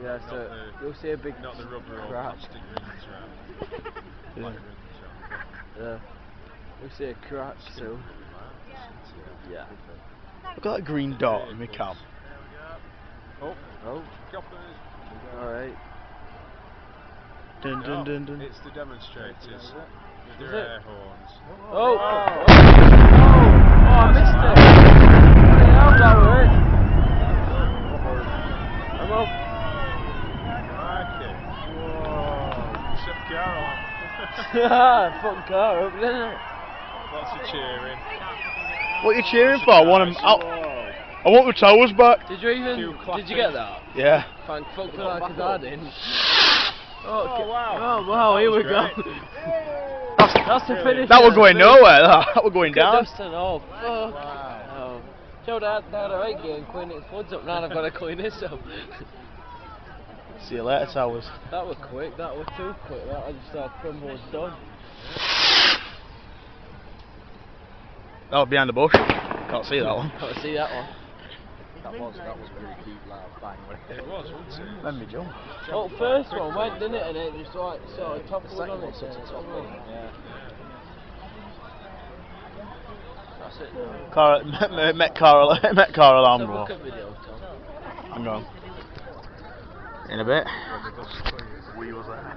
Yeah, so you'll see a big not the rubber or crack. plastic rings around. Yeah. Like rings around. Yeah. You'll see a crack soon. Yeah. Look at that green dot in my cab. Oh, Oh. choppers. Alright. Dun dun dun dun. It's the demonstrators with Is their it? air horns. Oh! Oh! Oh, I missed it! Bloody hell, that hurt! I'm up. Crikey. Whoa. Chef Carol. Fuck car up, didn't it? Lots of cheering. What are you cheering for? I want 'em out. I want the towers back. Did you get that? Yeah. Thank fuck for that, because I didn't. Oh, wow. Oh wow, here we go. That's the finish. That was going nowhere. That was going down. Dustin, oh fuck. Wow. Oh. Joe, that I ain't getting clean its floods up now. I've got to clean this up. See you later, towers. That was quick. That was too quick. That I just thought crumble was done. That was behind the bush. Can't see that one. Can't see that one. That was a really deep loud bang. It was, wasn't it? Let me jump. Well, first one went, didn't it? And it just like sort of toppled on Second one itself. sort of toppled. Yeah. That's it now. Carl, met Carl Let's have a Ambro. look at video, Tom. I'm going. In a bit. We was there.